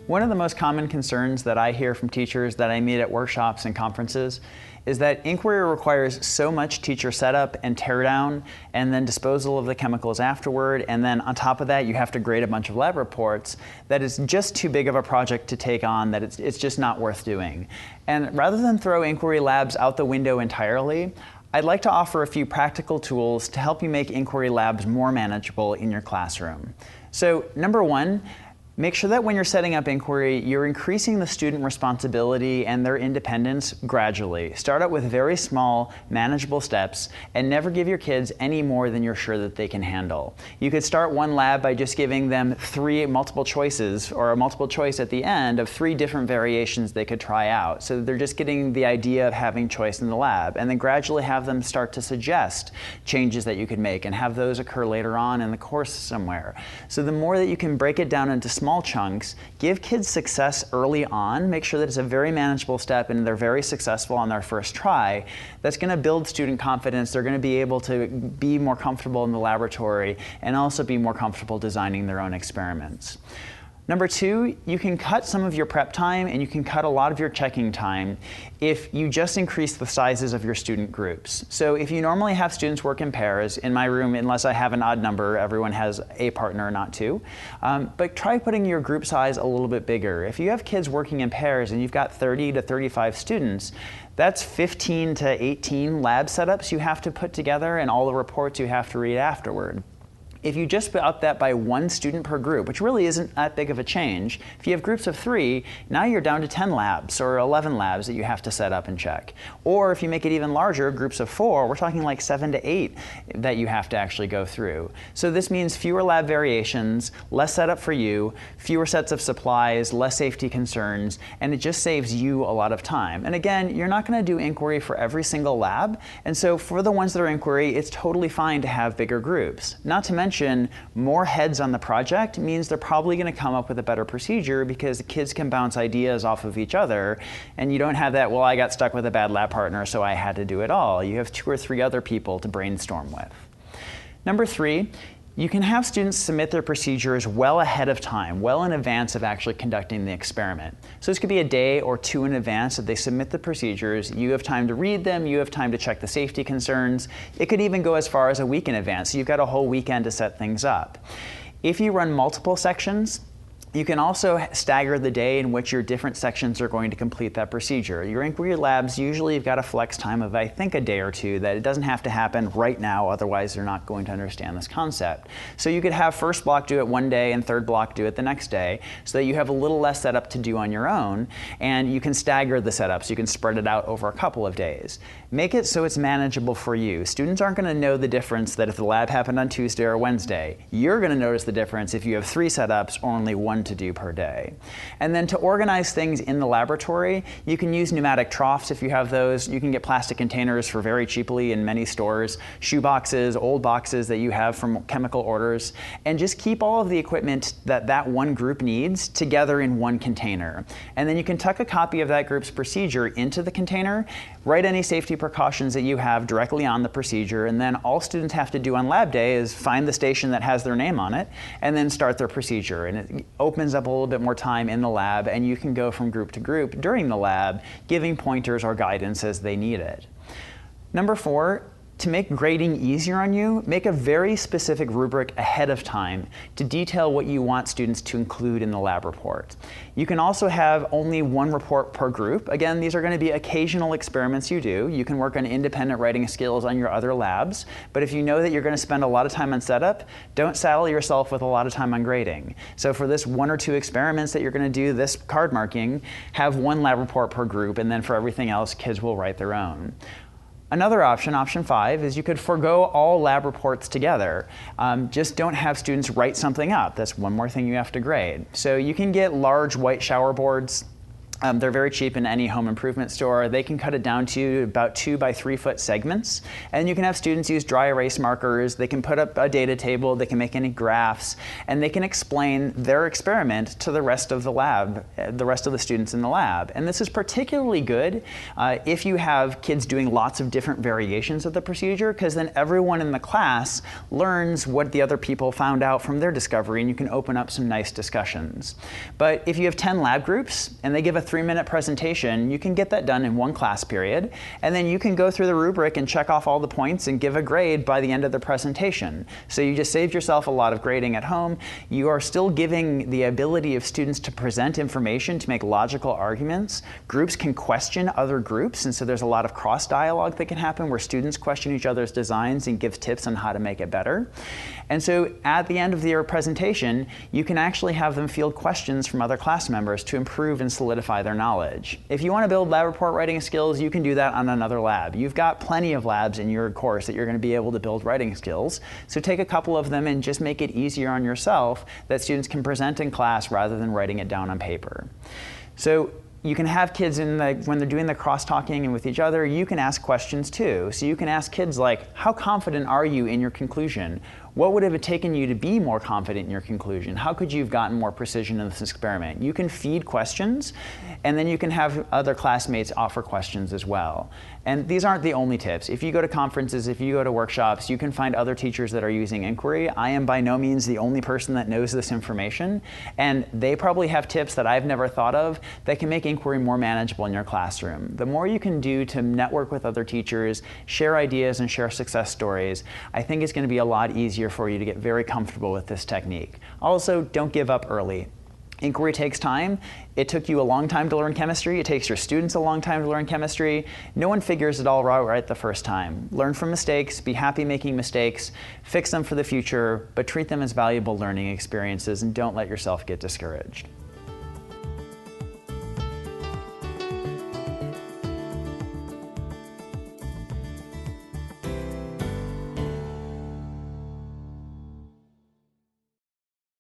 One of the most common concerns that I hear from teachers that I meet at workshops and conferences is that inquiry requires so much teacher setup and teardown and then disposal of the chemicals afterward, and then on top of that you have to grade a bunch of lab reports, that it's just too big of a project to take on, that it's just not worth doing. And rather than throw inquiry labs out the window entirely, I'd like to offer a few practical tools to help you make inquiry labs more manageable in your classroom. So number one, make sure that when you're setting up inquiry, you're increasing the student responsibility and their independence gradually. Start out with very small, manageable steps and never give your kids any more than you're sure that they can handle. You could start one lab by just giving them 3 multiple choices or a multiple choice at the end of 3 different variations they could try out. So they're just getting the idea of having choice in the lab, and then gradually have them start to suggest changes that you could make and have those occur later on in the course somewhere. So the more that you can break it down into small chunks, give kids success early on, make sure that it's a very manageable step and they're very successful on their first try, that's going to build student confidence. They're going to be able to be more comfortable in the laboratory and also be more comfortable designing their own experiments. Number 2, you can cut some of your prep time and you can cut a lot of your checking time if you just increase the sizes of your student groups. So if you normally have students work in pairs, in my room, unless I have an odd number, everyone has a partner, not 2. But try putting your group size a little bit bigger. If you have kids working in pairs and you've got 30 to 35 students, that's 15 to 18 lab setups you have to put together and all the reports you have to read afterward. If you just up that by 1 student per group, which really isn't that big of a change, if you have groups of 3, now you're down to 10 labs or 11 labs that you have to set up and check. Or if you make it even larger, groups of 4, we're talking like 7 to 8 that you have to actually go through. So this means fewer lab variations, less setup for you, fewer sets of supplies, less safety concerns, and it just saves you a lot of time. And again, you're not going to do inquiry for every single lab, and so for the ones that are inquiry, it's totally fine to have bigger groups. Not to mention, more heads on the project means they're probably going to come up with a better procedure because the kids can bounce ideas off of each other, and you don't have that, well, I got stuck with a bad lab partner, so I had to do it all. You have 2 or 3 other people to brainstorm with. Number 3, you can have students submit their procedures well ahead of time, well in advance of actually conducting the experiment. So this could be a day or 2 in advance that they submit the procedures. You have time to read them, you have time to check the safety concerns. It could even go as far as a week in advance, so you've got a whole weekend to set things up. If you run multiple sections, you can also stagger the day in which your different sections are going to complete that procedure. Your inquiry labs, usually you've got a flex time of, I think, a day or 2, that it doesn't have to happen right now, otherwise they're not going to understand this concept. So you could have first block do it one day and third block do it the next day, so that you have a little less setup to do on your own, and you can stagger the setups. You can spread it out over a couple of days. Make it so it's manageable for you. Students aren't going to know the difference that if the lab happened on Tuesday or Wednesday. You're going to notice the difference if you have 3 setups or only 1 to do per day. And then to organize things in the laboratory, you can use pneumatic troughs if you have those. You can get plastic containers for very cheaply in many stores, shoe boxes, old boxes that you have from chemical orders, and just keep all of the equipment that one group needs together in one container. And then you can tuck a copy of that group's procedure into the container, write any safety precautions that you have directly on the procedure, and then all students have to do on lab day is find the station that has their name on it and then start their procedure. And it opens up a little bit more time in the lab, and you can go from group to group during the lab, giving pointers or guidance as they need it. Number 4, to make grading easier on you, make a very specific rubric ahead of time to detail what you want students to include in the lab report. You can also have only 1 report per group. Again, these are going to be occasional experiments you do. You can work on independent writing skills on your other labs, but if you know that you're going to spend a lot of time on setup, don't saddle yourself with a lot of time on grading. So for this 1 or 2 experiments that you're going to do this card marking, have 1 lab report per group, and then for everything else, kids will write their own. Another option, option 5, is you could forgo all lab reports together. Just don't have students write something up. That's one more thing you have to grade. So you can get large white shower boards They're very cheap in any home improvement store. They can cut it down to about 2 by 3 foot segments. And you can have students use dry erase markers. They can put up a data table. They can make any graphs. And they can explain their experiment to the rest of the lab, the rest of the students in the lab. And this is particularly good if you have kids doing lots of different variations of the procedure, because then everyone in the class learns what the other people found out from their discovery, and you can open up some nice discussions. But if you have 10 lab groups and they give a 3-minute presentation, you can get that done in 1 class period, and then you can go through the rubric and check off all the points and give a grade by the end of the presentation. So you just saved yourself a lot of grading at home. You are still giving the ability of students to present information, to make logical arguments. Groups can question other groups, and so there's a lot of cross-dialogue that can happen where students question each other's designs and give tips on how to make it better. And so at the end of your presentation, you can actually have them field questions from other class members to improve and solidify their knowledge. If you want to build lab report writing skills, you can do that on another lab. You've got plenty of labs in your course that you're going to be able to build writing skills. So take a couple of them and just make it easier on yourself that students can present in class rather than writing it down on paper. So you can have kids when they're doing the cross-talking and with each other, you can ask questions too. So you can ask kids like, how confident are you in your conclusion? What would it have taken you to be more confident in your conclusion? How could you have gotten more precision in this experiment? You can feed questions, and then you can have other classmates offer questions as well. And these aren't the only tips. If you go to conferences, if you go to workshops, you can find other teachers that are using inquiry. I am by no means the only person that knows this information, and they probably have tips that I've never thought of that can make inquiry more manageable in your classroom. The more you can do to network with other teachers, share ideas, and share success stories, I think it's going to be a lot easier for you to get very comfortable with this technique. Also, don't give up early. Inquiry takes time. It took you a long time to learn chemistry. It takes your students a long time to learn chemistry. No one figures it all right the first time. Learn from mistakes, be happy making mistakes, fix them for the future, but treat them as valuable learning experiences and don't let yourself get discouraged.